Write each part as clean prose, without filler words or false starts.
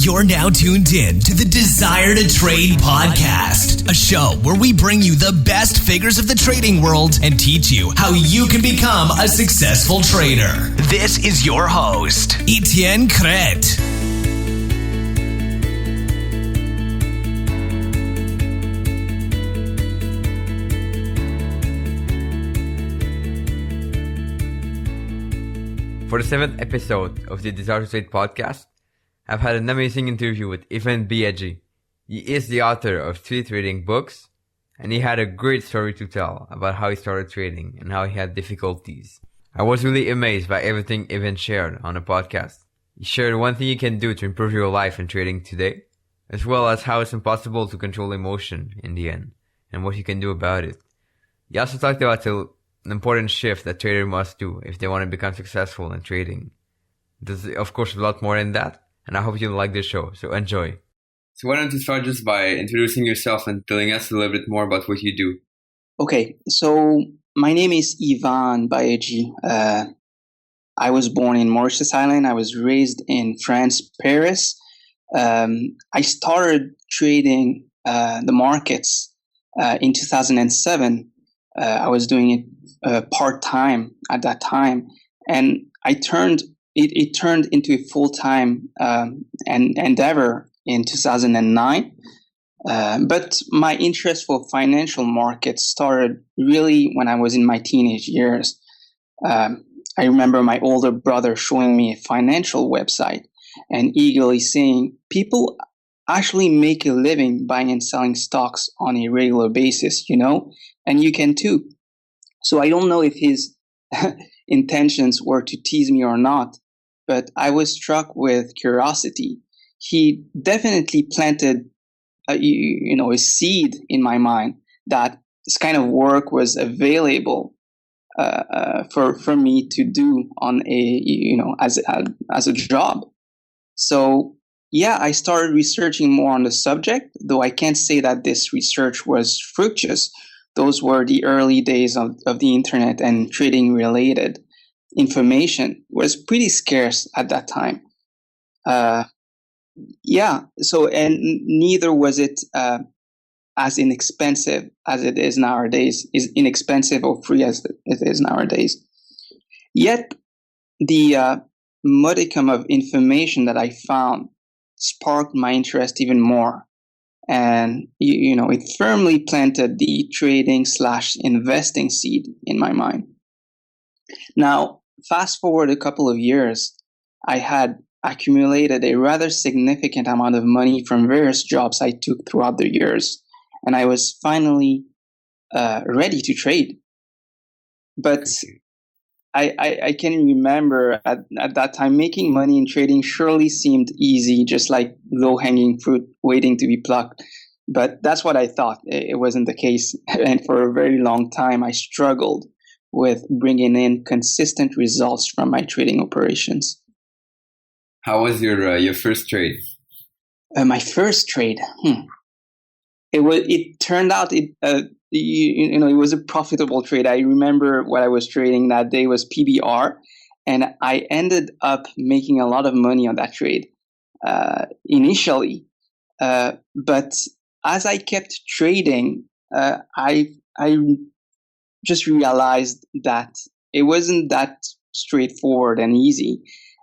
You're now tuned in to the Desire to Trade podcast, a show where we bring you the best figures of the trading world and teach you how you can become a successful trader. This is your host, Etienne Crete. For the 7th episode of the Desire to Trade podcast, I've had an amazing interview with Yvan Byeajee. He is the author of 3 trading books, and he had a great story to tell about how he started trading and how he had difficulties. I was really amazed by everything Yvan shared on the podcast. He shared one thing you can do to improve your life in trading today, as well as how it's impossible to control emotion in the end, and what you can do about it. He also talked about an important shift that traders must do if they want to become successful in trading. There's of course a lot more in that, and I hope you like this show, so enjoy. So why don't you start just by introducing yourself and telling us a little bit more about what you do? Okay, so my name is Yvan Byeajee. I was born in Mauritius Island. I was raised in France, Paris. I started trading the markets in 2007. I was doing it part-time at that time, and it turned into a full-time endeavor in 2009. But my interest for financial markets started really when I was in my teenage years. I remember my older brother showing me a financial website and eagerly saying, people actually make a living buying and selling stocks on a regular basis, and you can too. So I don't know if his intentions were to tease me or not, but I was struck with curiosity. He definitely planted a seed in my mind that this kind of work was available for me to do on as a job. So yeah, I started researching more on the subject, though I can't say that this research was fructuous. Those were the early days of the internet, and trading related information was pretty scarce at that time. So neither was it as inexpensive as it is nowadays, is inexpensive or free as it is nowadays. Yet the modicum of information that I found sparked my interest even more. And, it firmly planted the trading/investing seed in my mind. Now, fast forward a couple of years, I had accumulated a rather significant amount of money from various jobs I took throughout the years, and I was finally ready to trade. But I can remember at that time making money in trading surely seemed easy, just like low-hanging fruit waiting to be plucked. But that's what I thought. It wasn't the case. And for a very long time, I struggled with bringing in consistent results from my trading operations. How was your first trade? My first trade? It turned out it was a profitable trade. I remember what I was trading that day was PBR, and I ended up making a lot of money on that trade initially. But as I kept trading, I just realized that it wasn't that straightforward and easy.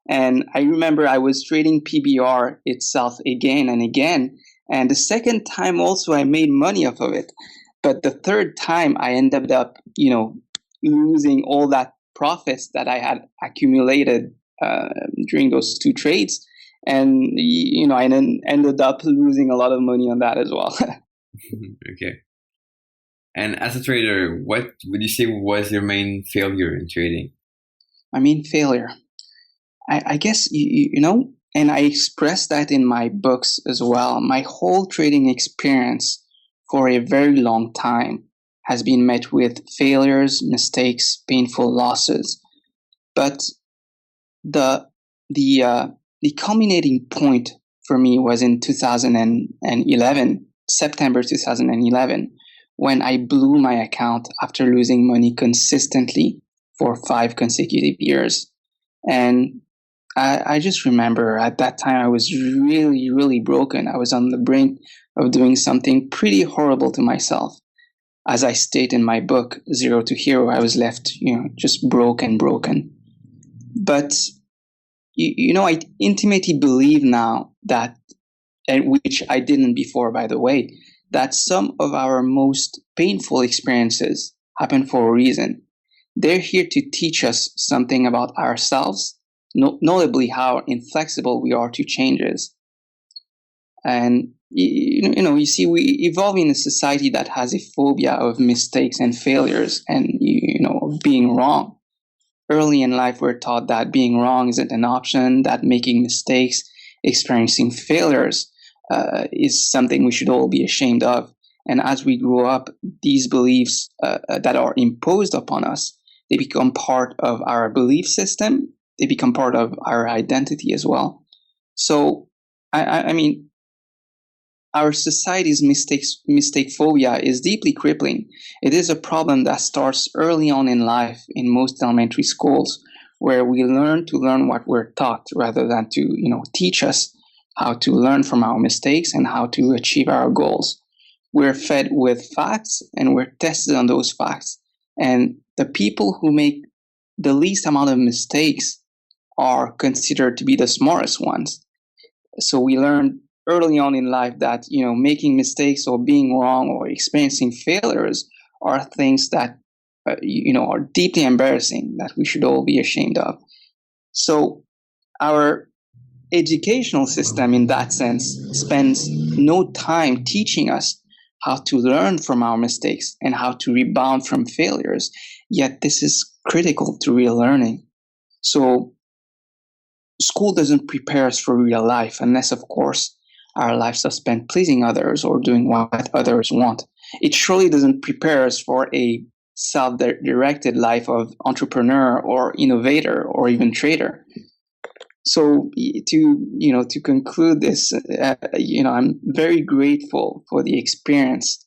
And I remember I was trading PBR itself again and again. And the second time also I made money off of it. But the third time I ended up, losing all that profits that I had accumulated during those 2 trades. And, I then ended up losing a lot of money on that as well. Okay. And as a trader, what would you say was your main failure in trading? My main failure? I guess, and I expressed that in my books as well. My whole trading experience for a very long time has been met with failures, mistakes, painful losses. But the culminating point for me was in 2011, September 2011, when I blew my account after losing money consistently for 5 consecutive years. And I just remember at that time I was really, really broken. I was on the brink of doing something pretty horrible to myself. As I state in my book, Zero to Hero, I was left, just broken. But, I intimately believe now that, and which I didn't before, by the way, that some of our most painful experiences happen for a reason. They're here to teach us something about ourselves, notably how inflexible we are to changes. And you see, we evolve in a society that has a phobia of mistakes and failures, and of being wrong. Early in life, we're taught that being wrong isn't an option, that making mistakes, experiencing failures, is something we should all be ashamed of. And as we grow up, these beliefs that are imposed upon us, they become part of our belief system. They become part of our identity as well. So, I mean, our society's mistake phobia is deeply crippling. It is a problem that starts early on in life in most elementary schools, where we learn what we're taught rather than to, teach us how to learn from our mistakes and how to achieve our goals. We're fed with facts and we're tested on those facts. And the people who make the least amount of mistakes are considered to be the smartest ones. So we learn early on in life that, making mistakes or being wrong or experiencing failures are things that, are deeply embarrassing, that we should all be ashamed of. So our educational system, in that sense, spends no time teaching us how to learn from our mistakes and how to rebound from failures. Yet this is critical to real learning. So school doesn't prepare us for real life unless, of course, our lives are spent pleasing others or doing what others want. It surely doesn't prepare us for a self-directed life of entrepreneur or innovator or even trader. So to conclude this, I'm very grateful for the experience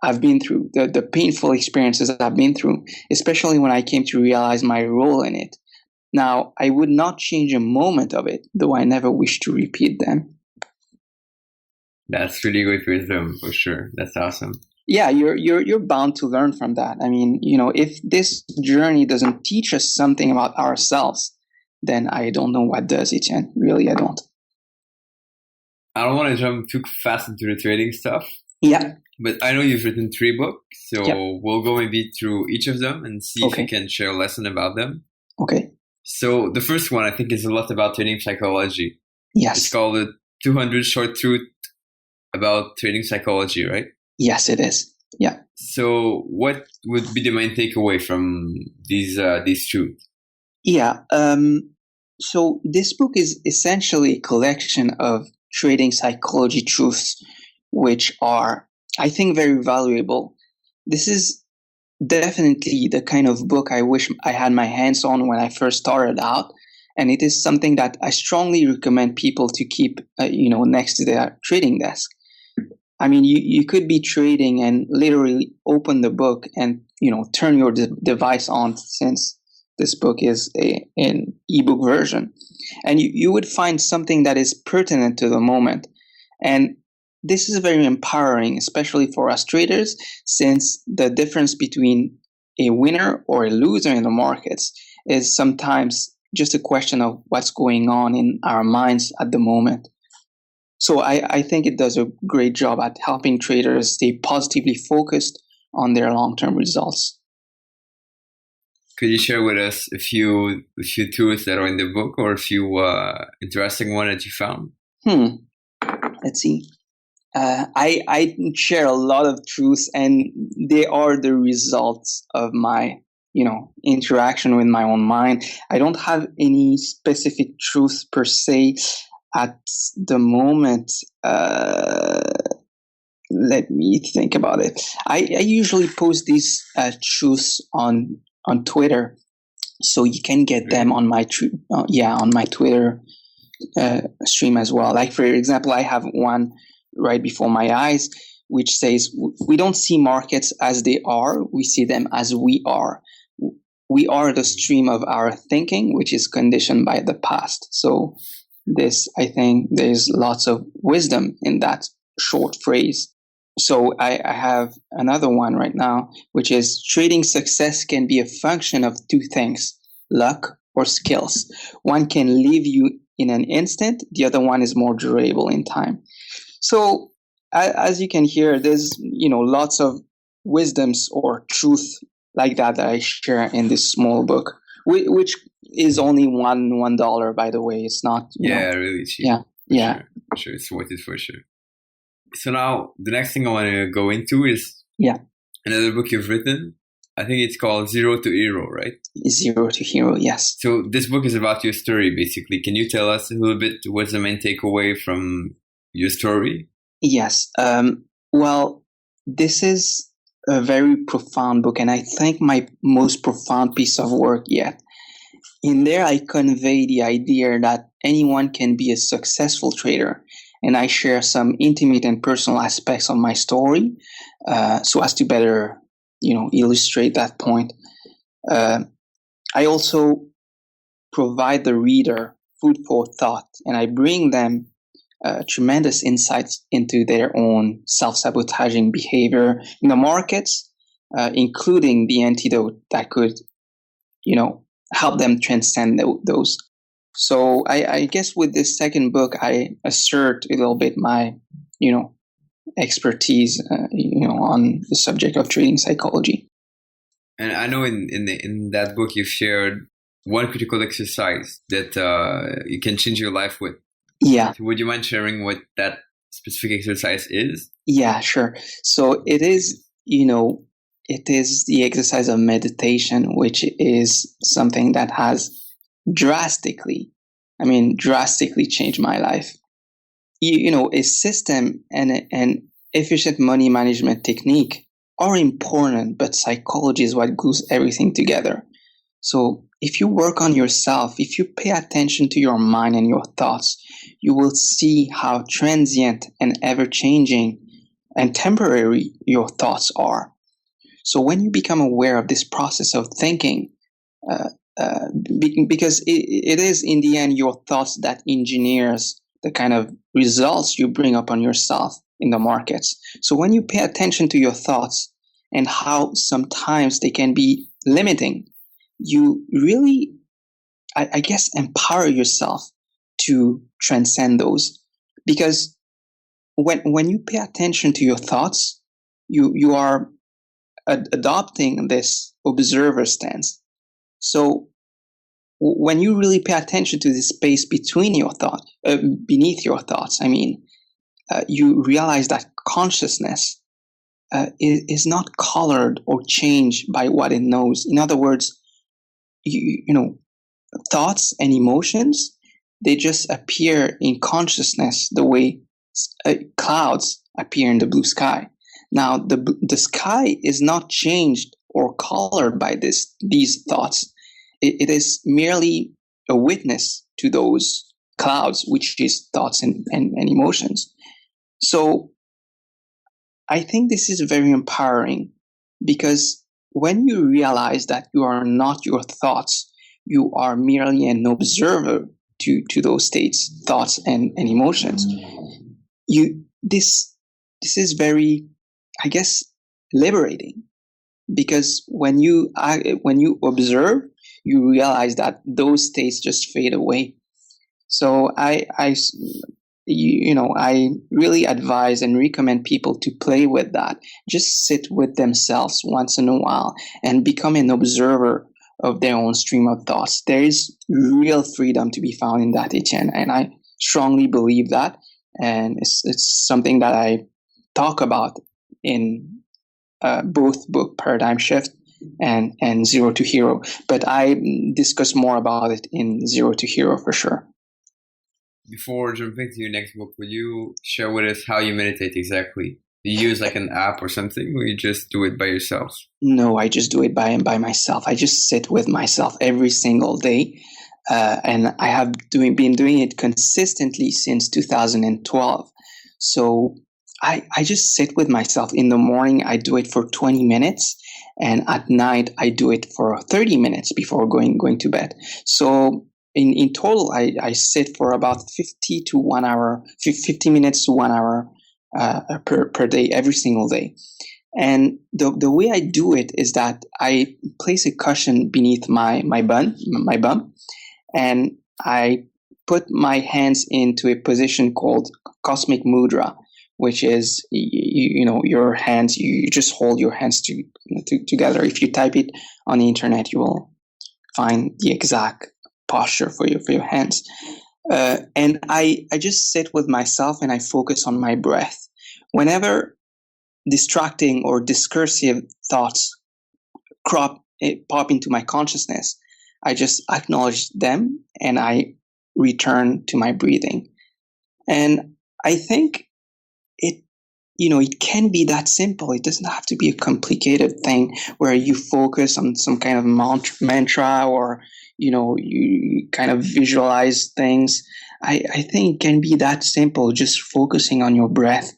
I've been through, the painful experiences I've been through, especially when I came to realize my role in it. Now, I would not change a moment of it, though I never wish to repeat them. That's really great wisdom, for sure. That's awesome. Yeah, you're bound to learn from that. I mean, if this journey doesn't teach us something about ourselves, then I don't know what does, Etienne. Really, I don't. I don't want to jump too fast into the trading stuff. Yeah. But I know you've written 3 books, so Yep. We'll go maybe through each of them and see if you can share a lesson about them. Okay. So the first one, I think, is a lot about trading psychology. Yes. It's called the 200 Short Truth about Trading Psychology, right? Yes, it is. Yeah. So what would be the main takeaway from these truths? Yeah. So this book is essentially a collection of trading psychology truths, which are, I think, very valuable. This is definitely the kind of book I wish I had my hands on when I first started out. And it is something that I strongly recommend people to keep, next to their trading desk. I mean, you could be trading and literally open the book and, turn your device on, since this book is an ebook version. And you would find something that is pertinent to the moment. And this is very empowering, especially for us traders, since the difference between a winner or a loser in the markets is sometimes just a question of what's going on in our minds at the moment. So I think it does a great job at helping traders stay positively focused on their long-term results. Could you share with us a few tools that are in the book, or a few interesting one that you found? Let's see. I share a lot of truths, and they are the results of my, interaction with my own mind. I don't have any specific truth per se at the moment. Let me think about it. I usually post these truths on Twitter, so you can get them on my on my Twitter stream as well. Like, for example, I have one right before my eyes, which says, "We don't see markets as they are; we see them as we are." we are the stream of our thinking, which is conditioned by the past. So I think there's lots of wisdom in that short phrase. So I have another one right now, which is trading success can be a function of two things, luck or skills. One can leave you in an instant. The other one is more durable in time. So as you can hear, there's, lots of wisdoms or truth like that I share in this small book, which is only $1, by the way. It's not, really cheap. Yeah. Sure, it's worth it for sure. So now the next thing I want to go into is another book you've written. I think it's called Zero to Hero, right? Zero to Hero, yes. So this book is about your story, basically. Can you tell us a little bit what's the main takeaway from your story? Yes. Well, this is a very profound book, and I think my most profound piece of work yet. In there, I convey the idea that anyone can be a successful trader, and I share some intimate and personal aspects of my story, so as to better, illustrate that point. I also provide the reader food for thought, and I bring them tremendous insights into their own self-sabotaging behavior in the markets, including the antidote that could, help them transcend those. So I guess with this second book, I assert a little bit my, expertise, on the subject of trading psychology. And I know in that book you've shared one critical exercise that you can change your life with. Yeah. So would you mind sharing what that specific exercise is? Yeah, sure. So it is, it is the exercise of meditation, which is something that has drastically changed my life. A system and an efficient money management technique are important, but psychology is what glues everything together. So if you work on yourself, if you pay attention to your mind and your thoughts, you will see how transient and ever-changing and temporary your thoughts are. So when you become aware of this process of thinking, because it is in the end your thoughts that engineers the kind of results you bring upon yourself in the markets. So when you pay attention to your thoughts and how sometimes they can be limiting, you really, I guess, empower yourself to transcend those. Because when you pay attention to your thoughts, you are adopting this observer stance. So when you really pay attention to the space between your thought, beneath your thoughts, you realize that consciousness is not colored or changed by what it knows. In other words, thoughts and emotions, they just appear in consciousness the way clouds appear in the blue sky. Now, the sky is not changed or colored by these thoughts. It is merely a witness to those clouds, which is thoughts and emotions. So I think this is very empowering, because when you realize that you are not your thoughts, you are merely an observer to those states, thoughts and emotions. This is very, I guess, liberating, because when you observe, you realize that those states just fade away. So I really advise and recommend people to play with that. Just sit with themselves once in a while and become an observer of their own stream of thoughts. There is real freedom to be found in that, Etienne, and I strongly believe that. And it's something that I talk about in both book Paradigm Shift and Zero to Hero. But I discuss more about it in Zero to Hero for sure. Before jumping to your next book, would you share with us how you meditate exactly? Do you use like an app or something, or you just do it by yourself? No, I just do it by myself. I just sit with myself every single day. And I have been doing it consistently since 2012. So I just sit with myself. In the morning, I do it for 20 minutes, and at night, I do it for 30 minutes before going to bed. So in total, I sit for about 50 to 1 hour, 50 minutes to 1 hour per day, every single day. And the way I do it is that I place a cushion beneath my bum, and I put my hands into a position called cosmic mudra, which is your hands. You just hold your hands together. If you type it on the internet, you will find the exact posture for your hands. And I just sit with myself and I focus on my breath. Whenever distracting or discursive thoughts pop into my consciousness, I just acknowledge them and I return to my breathing. And I think it can be that simple. It doesn't have to be a complicated thing where you focus on some kind of mantra or, you kind of visualize things. I think it can be that simple, just focusing on your breath.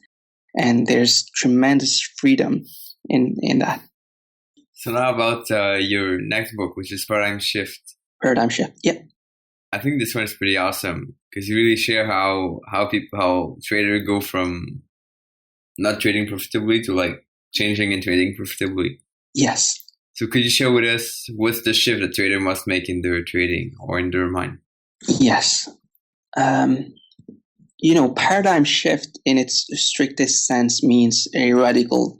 And there's tremendous freedom in that. So now about your next book, which is Paradigm Shift. Paradigm Shift, yeah. I think this one is pretty awesome because you really share how traders go from not trading profitably to like changing and trading profitably. Yes. So could you share with us what's the shift a trader must make in their trading or in their mind? Yes. Paradigm shift in its strictest sense means a radical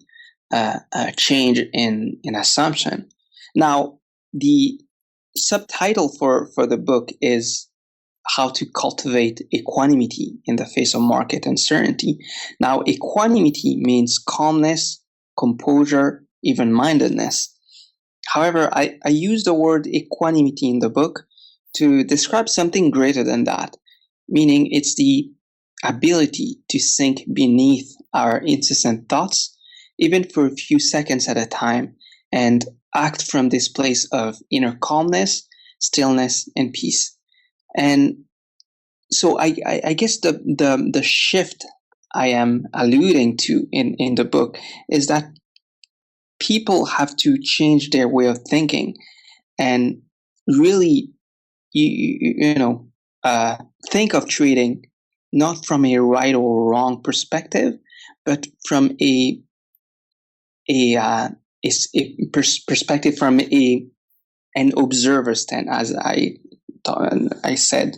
change in assumption. Now, the subtitle for the book is How to Cultivate Equanimity in the Face of Market Uncertainty. Now, equanimity means calmness, composure, even-mindedness. However, I use the word equanimity in the book to describe something greater than that, meaning it's the ability to sink beneath our incessant thoughts, even for a few seconds at a time, and act from this place of inner calmness, stillness, and peace. And so I guess the shift I am alluding to in the book is that people have to change their way of thinking and really, think of trading not from a right or wrong perspective, but from a perspective from an observer stand, as I said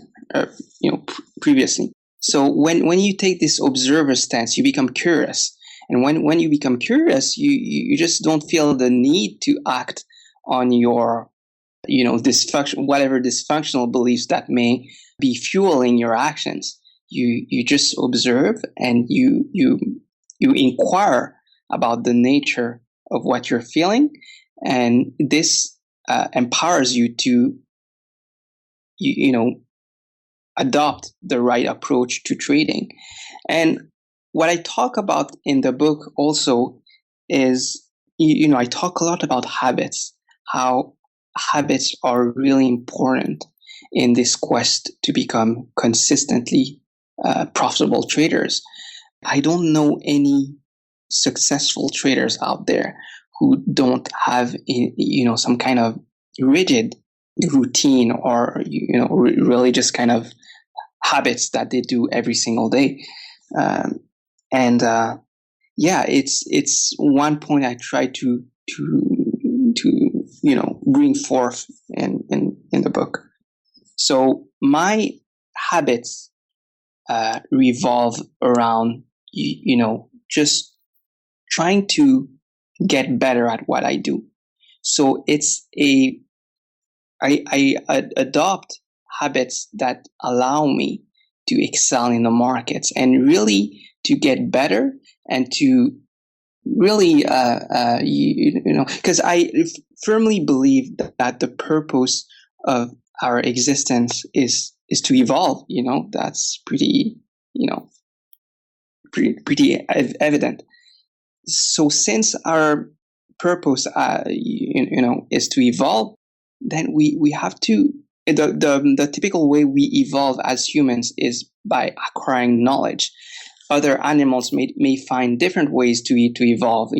previously. So when you take this observer stance, you become curious, and when you become curious, you just don't feel the need to act on your whatever dysfunctional beliefs that may be fueling your actions. You just observe and you inquire about the nature of what you're feeling, and this empowers you to adopt the right approach to trading. And what I talk about in the book also is I talk a lot about habits, how habits are really important in this quest to become consistently profitable traders. I don't know any successful traders out there who don't have some kind of rigid routine or really just kind of habits that they do every single day. It's one point I try to bring forth in the book. So my habits revolve around just trying to get better at what I do. So I adopt habits that allow me to excel in the markets and really to get better and to really because I firmly believe that the purpose of our existence is to evolve. That's pretty evident. So since our purpose is to evolve, then we have to the typical way we evolve as humans is by acquiring knowledge. other animals may find different ways to evolve.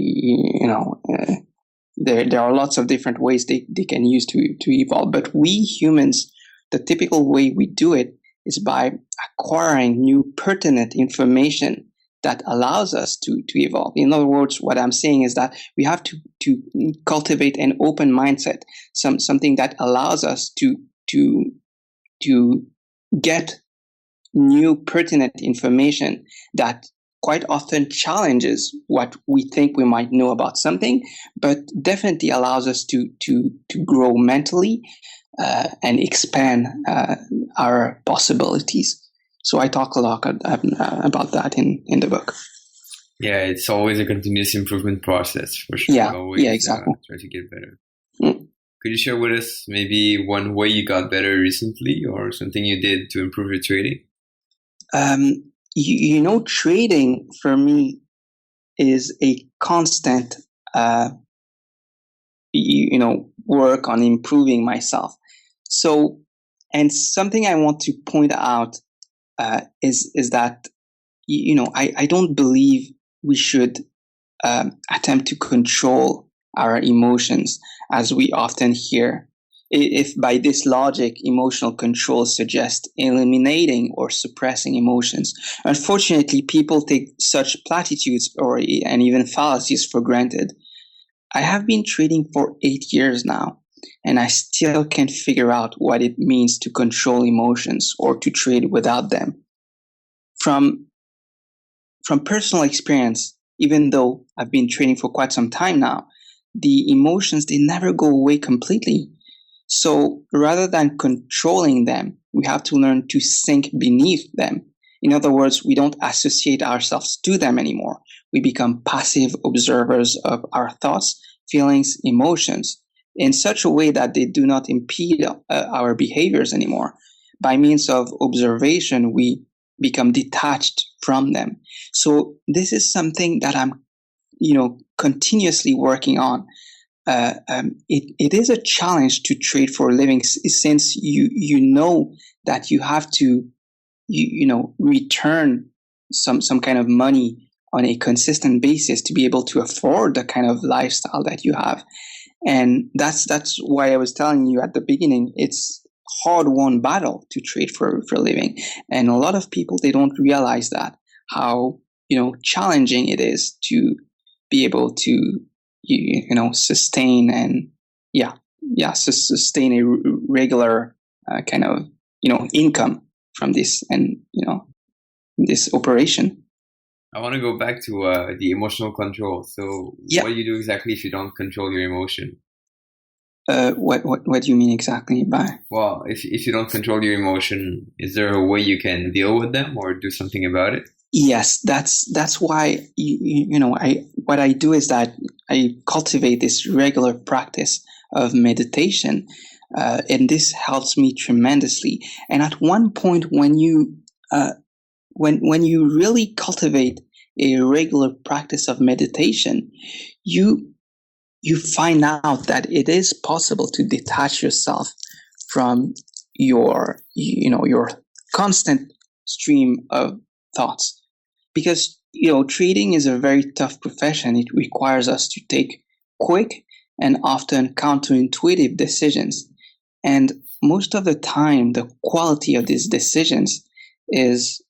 There are lots of different ways they can use to evolve. But we humans, the typical way we do it is by acquiring new pertinent information that allows us to evolve. In other words, what I'm saying is that we have to cultivate an open mindset, something that allows us to get new pertinent information that quite often challenges what we think we might know about something, but definitely allows us to grow mentally and expand our possibilities. So I talk a lot about that in the book. Yeah, it's always a continuous improvement process for sure. Yeah, always, exactly. Try to get better. Could you share with us maybe one way you got better recently or something you did to improve your trading? Trading for me is a constant, work on improving myself. So, and something I want to point out is that, I don't believe we should attempt to control our emotions, as we often hear. If by this logic, emotional control suggests eliminating or suppressing emotions. Unfortunately, people take such platitudes and even fallacies for granted. I have been trading for 8 years now, and I still can't figure out what it means to control emotions or to trade without them. From personal experience, even though I've been trading for quite some time now, the emotions, they never go away completely. So rather than controlling them, we have to learn to sink beneath them. In other words, we don't associate ourselves to them anymore. We become passive observers of our thoughts, feelings, emotions in such a way that they do not impede our behaviors anymore. By means of observation, we become detached from them. So this is something that I'm, continuously working on. It is a challenge to trade for a living, since you know that you have to return some kind of money on a consistent basis to be able to afford the kind of lifestyle that you have. And that's why I was telling you at the beginning, it's hard-won battle to trade for a living. And a lot of people, they don't realize that, how challenging it is to be able to sustain and sustain a regular kind of income from this and this operation. I want to go back to the emotional control. So what do you do exactly if you don't control your emotion? What do you mean exactly by? Well, if you don't control your emotion, is there a way you can deal with them or do something about it? Yes, that's why what I do is that I cultivate this regular practice of meditation, and this helps me tremendously. And at one point, when you really cultivate a regular practice of meditation, you find out that it is possible to detach yourself from your constant stream of thoughts. Because, trading is a very tough profession. It requires us to take quick and often counterintuitive decisions. And most of the time, the quality of these decisions is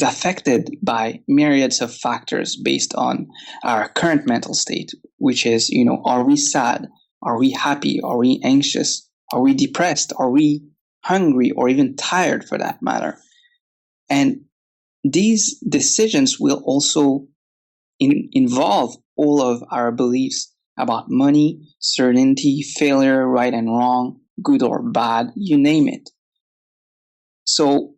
affected by myriads of factors based on our current mental state, which is, are we sad? Are we happy? Are we anxious? Are we depressed? Are we hungry or even tired, for that matter? And these decisions will also involve all of our beliefs about money, certainty, failure, right and wrong, good or bad, you name it. So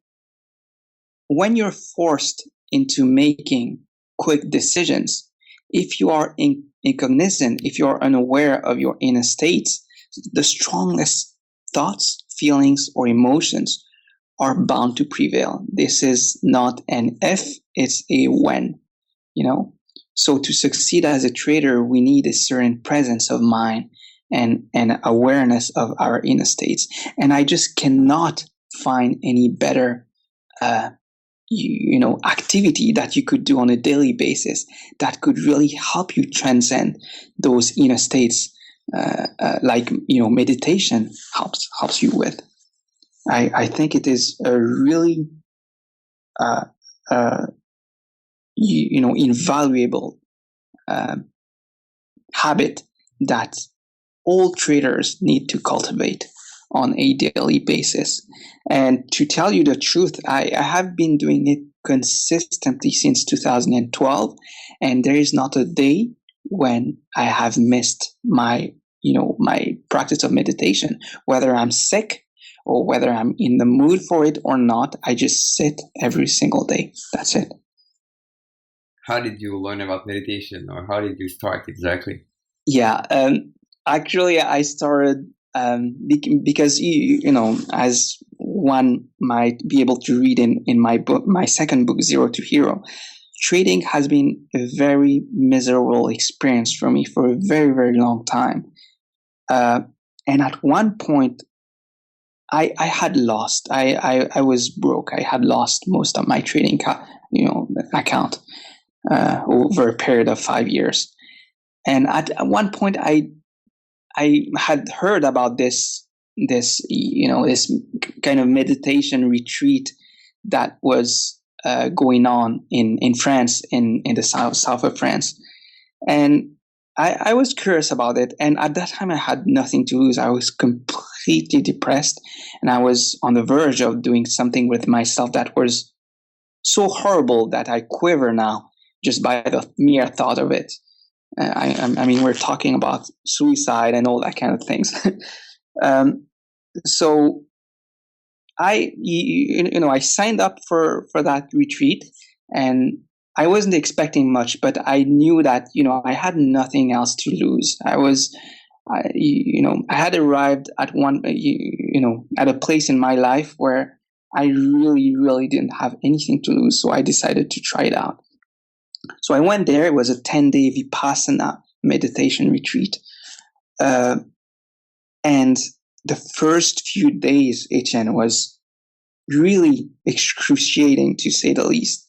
when you're forced into making quick decisions, if you are incognizant, if you're unaware of your inner states, the strongest thoughts, feelings, or emotions are bound to prevail. This is not an if, it's a when, So to succeed as a trader, we need a certain presence of mind and awareness of our inner states. And I just cannot find any better activity that you could do on a daily basis that could really help you transcend those inner states, like meditation helps you with. I think it is a really invaluable habit that all traders need to cultivate on a daily basis. And to tell you the truth, I have been doing it consistently since 2012, and there is not a day when I have missed my practice of meditation. Whether I'm sick or whether I'm in the mood for it or not, I just sit every single day. That's it. How did you learn about meditation, or how did you start exactly? Yeah, actually, I started because as one might be able to read in my book, my second book, Zero to Hero, trading has been a very miserable experience for me for a very, very long time. And at one point, I had lost. I was broke. I had lost most of my trading account over a period of 5 years. And at one point, I had heard about this kind of meditation retreat that was going on in France, in the south of France. And I was curious about it. And at that time, I had nothing to lose. I was completely depressed. And I was on the verge of doing something with myself that was so horrible that I quiver now just by the mere thought of it. I mean, we're talking about suicide and all that kind of things. So I signed up for that retreat, and I wasn't expecting much, but I knew that I had nothing else to lose. I had arrived at at a place in my life where I really, really didn't have anything to lose. So I decided to try it out. So I went there. It was a 10-day Vipassana meditation retreat. And the first few days, Etienne, was really excruciating, to say the least.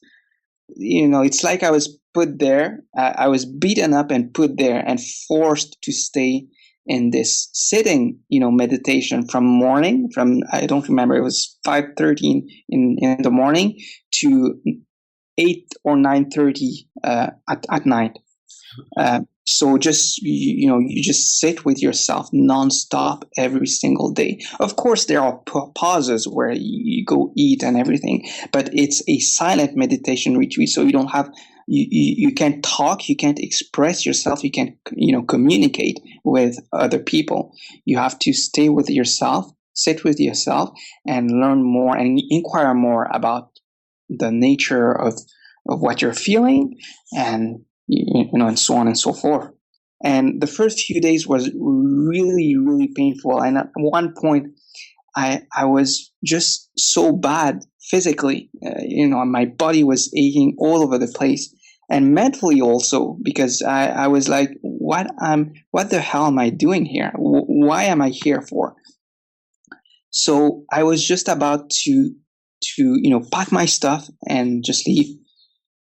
It's like I was put there. I was beaten up and put there and forced to stay in this sitting, meditation from I don't remember, it was 5:30 in the morning to 8 or 9:30 at night. So just you just sit with yourself nonstop every single day. Of course, there are pauses where you go eat and everything, but it's a silent meditation retreat. So you don't have you can't talk, you can't express yourself, you can't communicate with other people. You have to stay with yourself, sit with yourself, and learn more and inquire more about the nature of what you're feeling, and and so on and so forth. And the first few days was really, really painful. And at one point, I was just so bad physically. My body was aching all over the place, and mentally also, because I was like, what the hell am I doing here? Why am I here for? So I was just about to pack my stuff and just leave.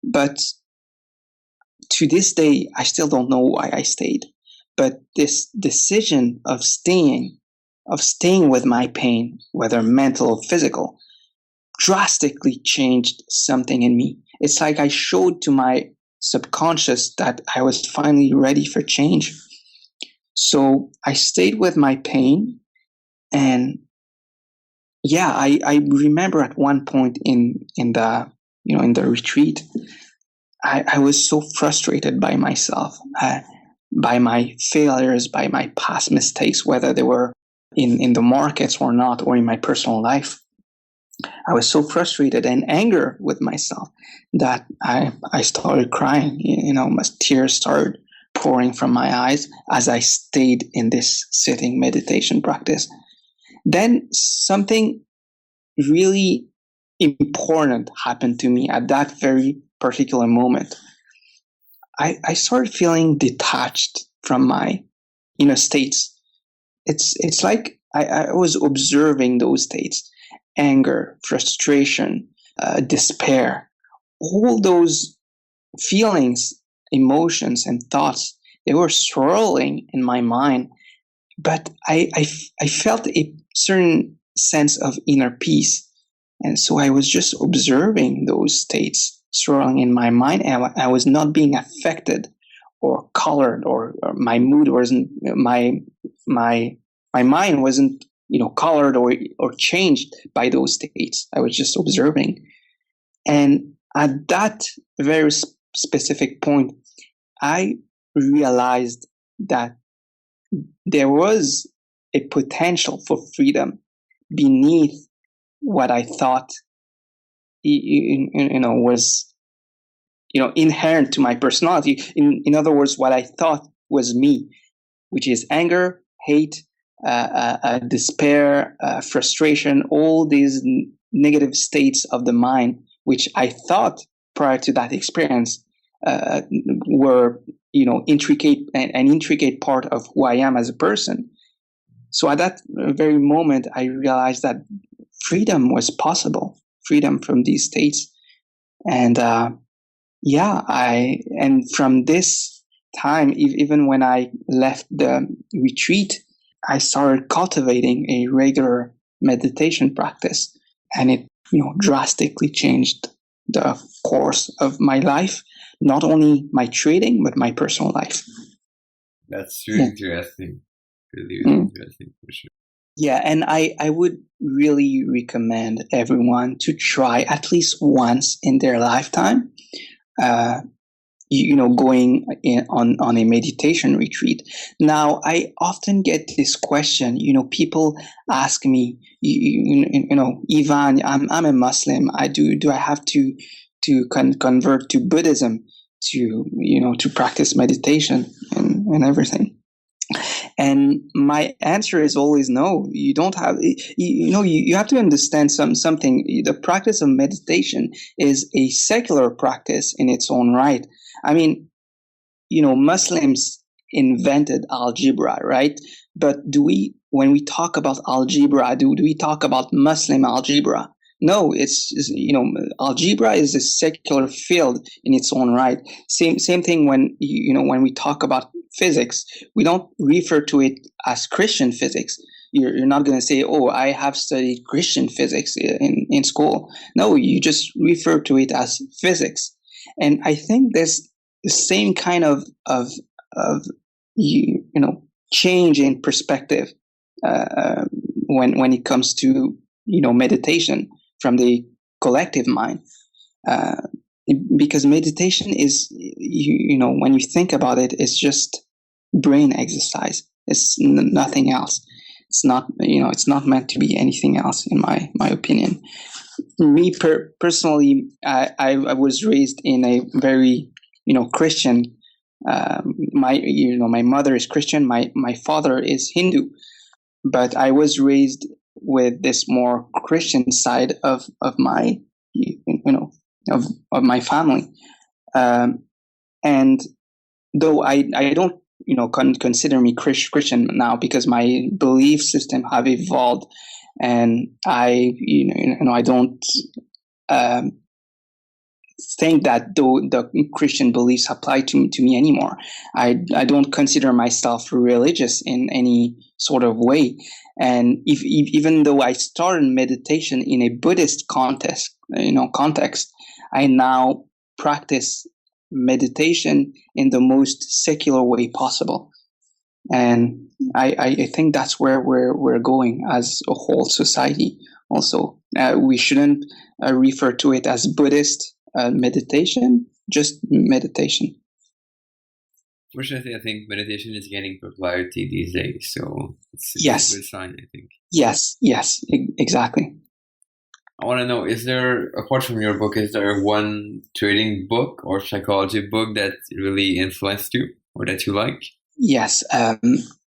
But to this day, I still don't know why I stayed. But this decision of staying with my pain, whether mental or physical, drastically changed something in me. It's like I showed to my subconscious that I was finally ready for change. So I stayed with my pain, and yeah, I remember at one point in the retreat, I was so frustrated by myself, by my failures, by my past mistakes, whether they were in the markets or not, or in my personal life. I was so frustrated and angry with myself that I started crying. My tears started pouring from my eyes as I stayed in this sitting meditation practice. Then something really important happened to me at that very particular moment. I started feeling detached from my inner states. It's like I was observing those states: anger, frustration, despair. All those feelings, emotions, and thoughts, they were swirling in my mind, but I felt a certain sense of inner peace. And so I was just observing those states swirling in my mind, and I was not being affected or colored, or my mood wasn't, my mind wasn't, colored or changed by those states. I was just observing. And at that very specific point, I realized that there was a potential for freedom beneath what I thought, was, inherent to my personality. In other words, what I thought was me, which is anger, hate, despair, frustration, all these negative states of the mind, which I thought prior to that experience were, intricate, an intricate part of who I am as a person. So at that very moment, I realized that freedom was possible, freedom from these states. And and from this time, even when I left the retreat, I started cultivating a regular meditation practice, and it, drastically changed the course of my life, not only my trading, but my personal life. That's really interesting. Really interesting, for sure. Yeah, and I would really recommend everyone to try at least once in their lifetime, going on a meditation retreat. Now, I often get this question. People ask me, Yvan, I'm a Muslim. Do I have to convert to Buddhism to practice meditation and everything? And my answer is always no. You don't have, you have to understand something. The practice of meditation is a secular practice in its own right. I mean, Muslims invented algebra, right? But when we talk about algebra, do we talk about Muslim algebra? No, it's algebra is a secular field in its own right. Same thing when we talk about physics, we don't refer to it as Christian physics. You're not going to say, "Oh, I have studied Christian physics in school." No, you just refer to it as physics. And I think there's the same kind of change in perspective when it comes to meditation from the collective mind, because meditation is, when you think about it, it's just brain exercise. It's nothing else. It's not it's not meant to be anything else, in my opinion. Me personally, I was raised in a very Christian. My mother is Christian. My father is Hindu, but I was raised with this more Christian side of my of my family, and though I don't consider me Christian now, because my belief system have evolved, and I I don't think that the Christian beliefs apply to me anymore. I don't consider myself religious in any sort of way. And even though I started meditation in a Buddhist context, I now practice meditation in the most secular way possible. And I think that's where we're going as a whole society. Also, we shouldn't refer to it as Buddhist meditation, just meditation. Fortunately, I think meditation is gaining popularity these days, so it's Yes. a good sign, I think. Yes, exactly. I want to know, is there, apart from your book, is there one trading book or psychology book that really influenced you or that you like? Yes,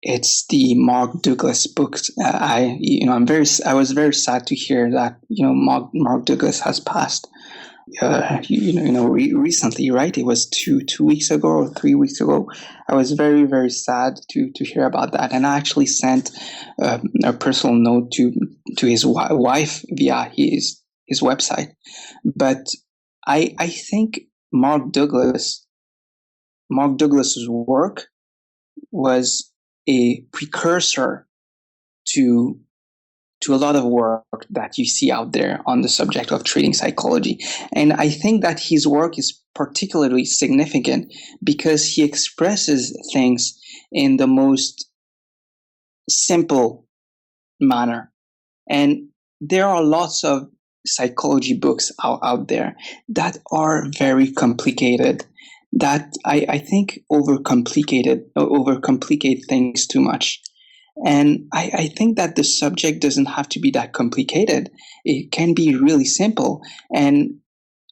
it's the Mark Douglas book. I was very sad to hear that Mark Douglas has passed. Recently, right? It was two weeks ago or 3 weeks ago. I was very, very sad to hear about that, and I actually sent a personal note to his wife via his his website. But I think Mark Douglas's work was a precursor to a lot of work that you see out there on the subject of trading psychology. And I think that his work is particularly significant because he expresses things in the most simple manner. And there are lots of psychology books out there that are very complicated, that I think overcomplicate things too much. And I think that the subject doesn't have to be that complicated. It can be really simple. And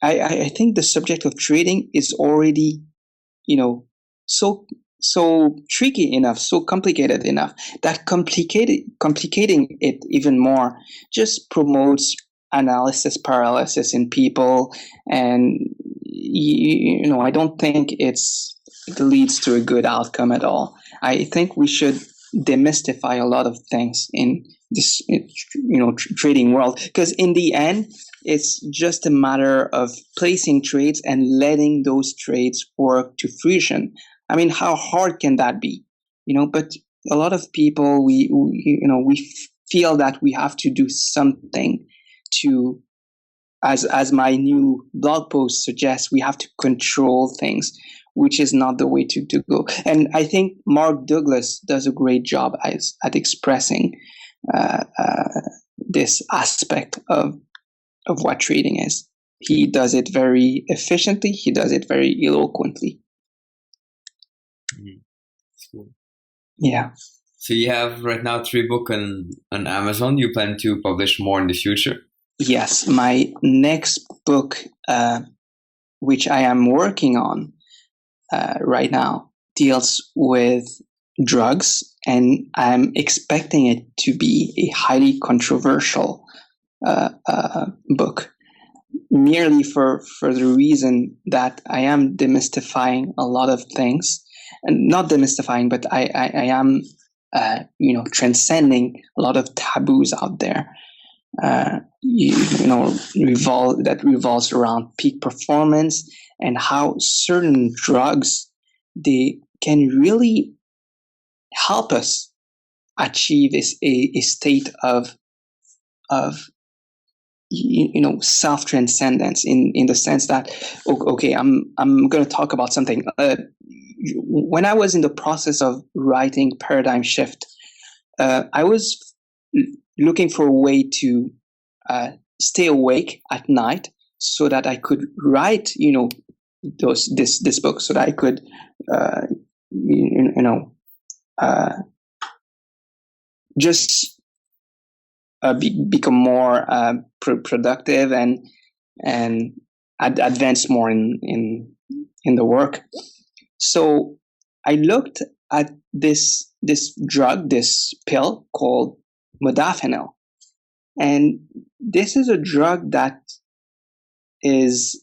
I think the subject of trading is already, so tricky enough, so complicated enough that complicating it even more just promotes analysis paralysis in people. And, I don't think it leads to a good outcome at all. I think we should demystify a lot of things in this trading world, because in the end it's just a matter of placing trades and letting those trades work to fruition. I mean, how hard can that be? But a lot of people, we feel that we have to do something to, as my new blog post suggests, we have to control things, which is not the way to go. And I think Mark Douglas does a great job at expressing this aspect of what trading is. He does it very efficiently. He does it very eloquently. Mm-hmm. Cool. Yeah. So you have right now 3 books on Amazon. You plan to publish more in the future? Yes. My next book, which I am working on right now, deals with drugs, and I'm expecting it to be a highly controversial book, merely for the reason that I am demystifying a lot of things, and not demystifying, but I am transcending a lot of taboos out there. That revolves around peak performance and how certain drugs, they can really help us achieve a state of self-transcendence, in the sense that, okay, I'm going to talk about something. When I was in the process of writing Paradigm Shift, I was looking for a way to stay awake at night so that I could write, this book, so that I could, just become more productive and advance more in the work. So I looked at this drug, this pill called Modafinil, and this is a drug that is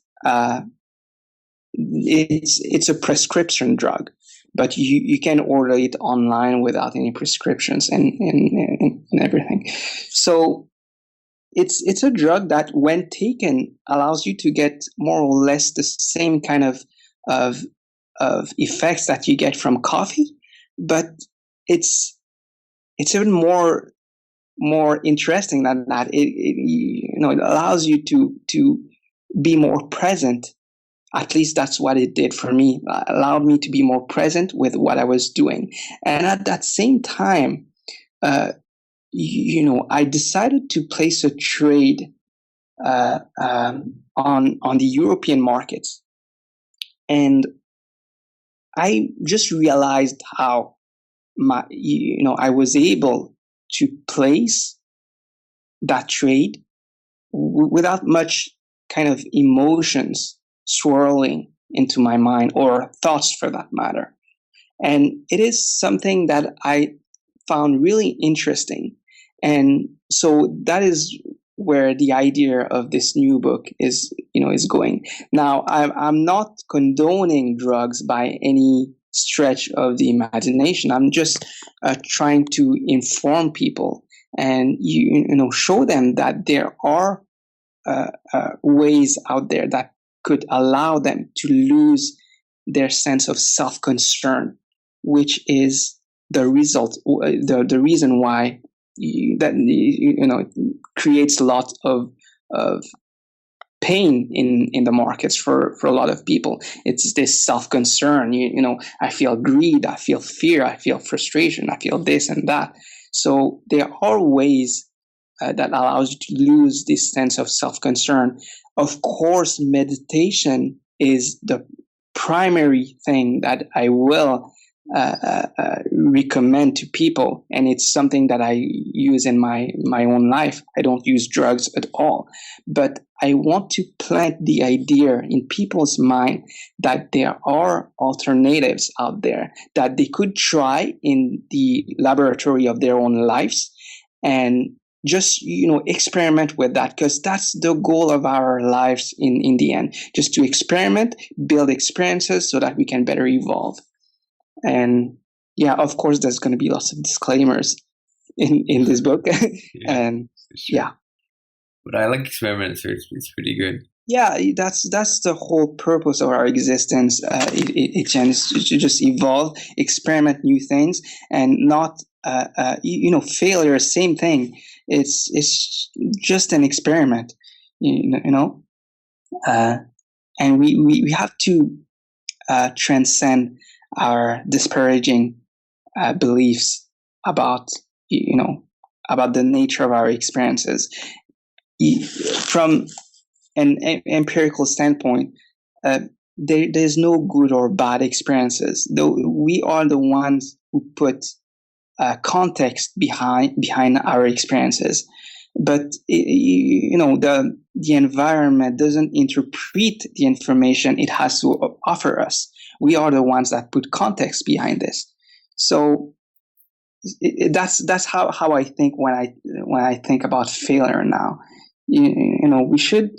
it's a prescription drug, but you can order it online without any prescriptions and everything. So it's a drug that, when taken, allows you to get more or less the same kind of effects that you get from coffee, but it's even more interesting than that. It allows you to be more present. At least that's what it did for me. It allowed me to be more present with what I was doing. And at that same time, I decided to place a trade on the European markets. And I just realized how I was able to place that trade without much kind of emotions swirling into my mind, or thoughts for that matter. And it is something that I found really interesting. And so that is where the idea of this new book is going. Now, I'm not condoning drugs by any stretch of the imagination. I'm just trying to inform people and show them that there are ways out there that could allow them to lose their sense of self-concern, which is the result, the reason why that creates a lot of pain in the markets for a lot of people. It's this self-concern. I feel greed, I feel fear, I feel frustration, I feel this and that. So there are ways that allows you to lose this sense of self-concern. Of course, meditation is the primary thing that I will recommend to people, and it's something that I use in my own life. I don't use drugs at all, but I want to plant the idea in people's mind that there are alternatives out there that they could try in the laboratory of their own lives, and just experiment with that, because that's the goal of our lives in the end, just to experiment, build experiences so that we can better evolve. And yeah, of course, there's going to be lots of disclaimers in this book. And sure. Yeah, but I like experiments, so it's pretty good. Yeah, that's the whole purpose of our existence. Etienne, is to just evolve, experiment new things, and not failure. Same thing. It's just an experiment. And we have to transcend our disparaging beliefs about the nature of our experiences. From an empirical standpoint, there's no good or bad experiences. Though we are the ones who put context behind our experiences, but the environment doesn't interpret the information it has to offer us. We are the ones that put context behind this. So that's how I think when I think about failure now. We should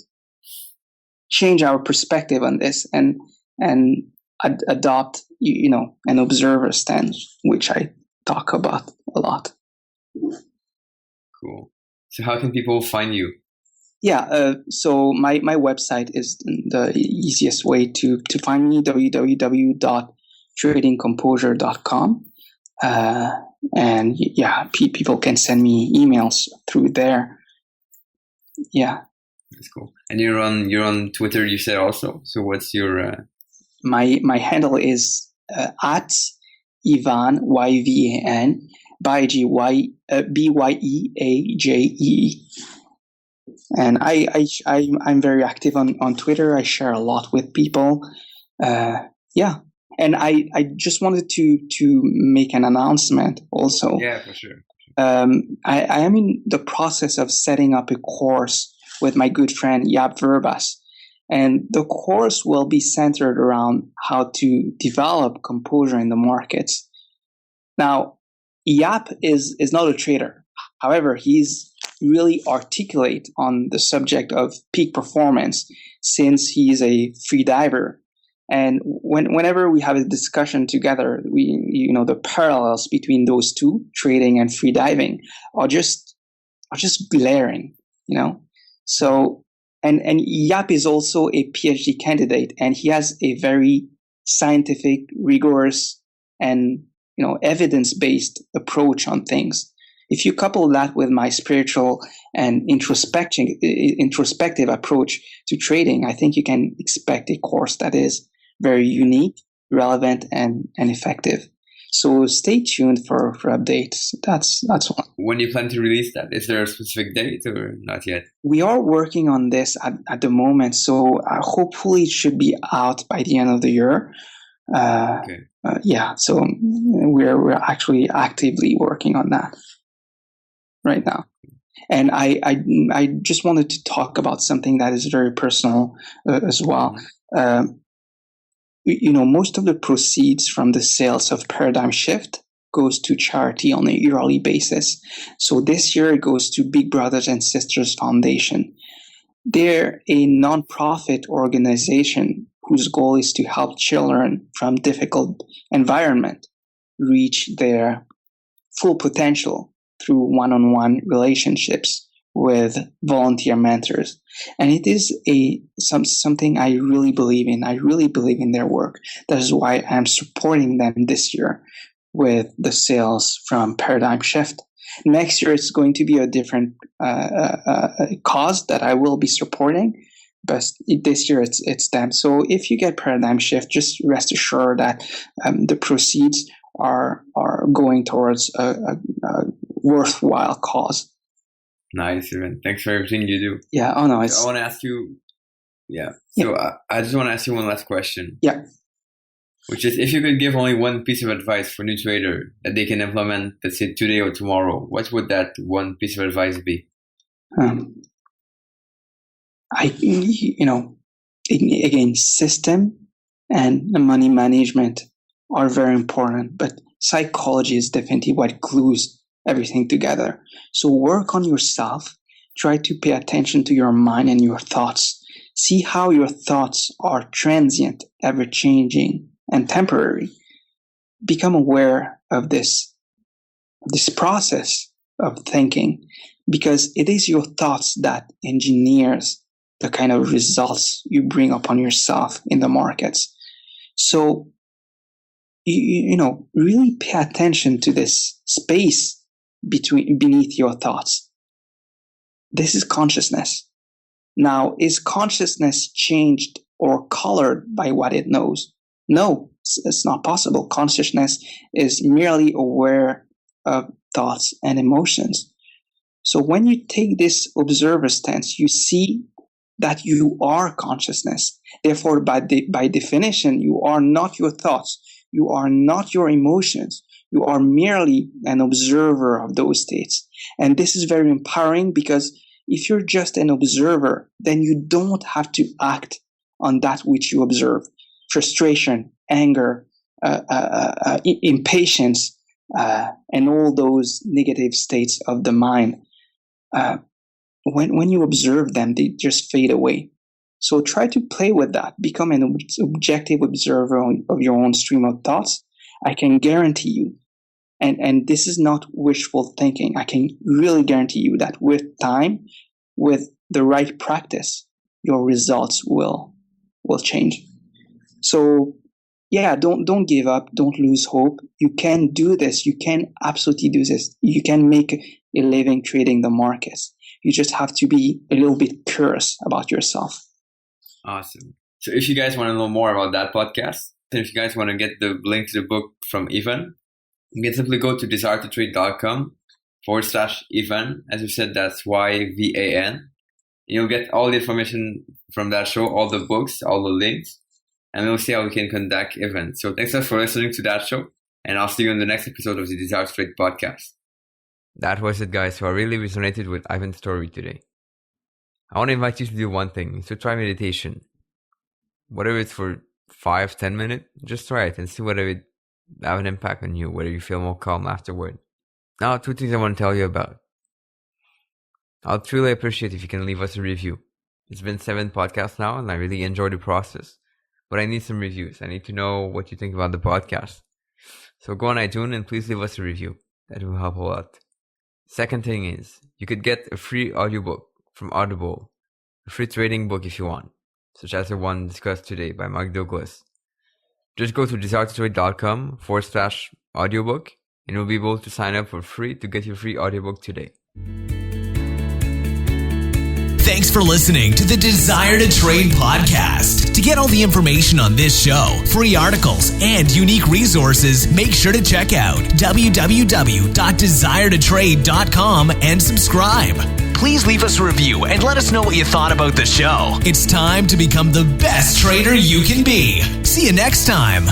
change our perspective on this and adopt an observer stance, which I talk about a lot. Cool. So how can people find you? Yeah, so my website is the easiest way to find me, www.tradingcomposure.com. And yeah, people can send me emails through there. Yeah. That's cool. And you're on Twitter, you said also. So what's your my handle is at Yvan Yvan Byeajee Byeajee. And I'm very active on Twitter. I share a lot with people. Yeah. And I just wanted to make an announcement also. Yeah, for sure. I am in the process of setting up a course with my good friend Yvan Byeajee, and the course will be centered around how to develop composure in the markets. Now, Yap is not a trader. However, he's really articulate on the subject of peak performance, since he is a free diver. And whenever we have a discussion together, the parallels between those two, trading and free diving, are just glaring, So, and Yap is also a PhD candidate, and he has a very scientific, rigorous, and evidence-based approach on things. If you couple that with my spiritual and introspective approach to trading, I think you can expect a course that is very unique, relevant, and effective. So stay tuned for updates. That's one. When do you plan to release that? Is there a specific date or not yet? We are working on this at the moment, so hopefully it should be out by the end of the year. Okay. Yeah, so we're actually actively working on that right now. And I just wanted to talk about something that is very personal as well. Most of the proceeds from the sales of Paradigm Shift goes to charity on a yearly basis. So this year it goes to Big Brothers and Sisters Foundation. They're a nonprofit organization whose goal is to help children from difficult environment reach their full potential through one-on-one relationships with volunteer mentors. And it is something I really believe in. I really believe in their work. That is why I'm supporting them this year with the sales from Paradigm Shift. Next year, it's going to be a different cause that I will be supporting. But this year, it's them. So if you get Paradigm Shift, just rest assured that the proceeds are going towards a worthwhile cause. Nice, Yvan. Thanks for everything you do. Yeah. Oh no. I want to ask you. Yeah. So yeah. I just want to ask you one last question. Yeah. Which is, if you could give only one piece of advice for a new trader that they can implement, let's say today or tomorrow, what would that one piece of advice be? Again, system and money management are very important, but psychology is definitely what glues everything together. So work on yourself. Try to pay attention to your mind and your thoughts. See how your thoughts are transient, ever-changing, and temporary. Become aware of this process of thinking, because it is your thoughts that engineers the kind of results you bring upon yourself in the markets. So, really pay attention to this space beneath your thoughts. This is consciousness. Now, is consciousness changed or colored by what it knows? No, it's not possible. Consciousness is merely aware of thoughts and emotions. So when you take this observer stance, you see that you are consciousness. Therefore, by definition, you are not your thoughts. You are not your emotions. You are merely an observer of those states. And this is very empowering, because if you're just an observer, then you don't have to act on that which you observe. Frustration, anger, impatience, and all those negative states of the mind. When you observe them, they just fade away. So try to play with that. Become an objective observer of your own stream of thoughts. I can guarantee you, and this is not wishful thinking, I can really guarantee you that with time, with the right practice, your results will change. So yeah, don't give up. Don't lose hope. You can do this. You can absolutely do this. You can make a living trading the markets. You just have to be a little bit curious about yourself. Awesome. So if you guys want to know more about that podcast, and if you guys want to get the link to the book from Yvan, you can simply go to desirettotrade.com/Yvan. As you said, that's YVAN. You'll get all the information from that show, all the books, all the links, and we'll see how we can conduct Yvan. So thanks for listening to that show, and I'll see you in the next episode of the Desire to Trade podcast. That was it, guys. So I really resonated with Yvan's story today. I want to invite you to do one thing, to try meditation. Whatever it's for 5-10 minutes, just try it and see whether it have an impact on you, whether you feel more calm afterward. Now, 2 things I want to tell you about. I'll truly appreciate if you can leave us a review. It's been 7 podcasts now, and I really enjoy the process. But I need some reviews. I need to know what you think about the podcast. So go on iTunes and please leave us a review. That will help a lot. Second thing is, you could get a free audiobook from Audible, a free trading book if you want, such as the one discussed today by Mark Douglas. Just go to desirettotrade.com/audiobook and you'll be able to sign up for free to get your free audiobook today. Thanks for listening to the Desire to Trade podcast. To get all the information on this show, free articles, and unique resources, make sure to check out www.desirettotrade.com and subscribe. Please leave us a review and let us know what you thought about the show. It's time to become the best trader you can be. See you next time.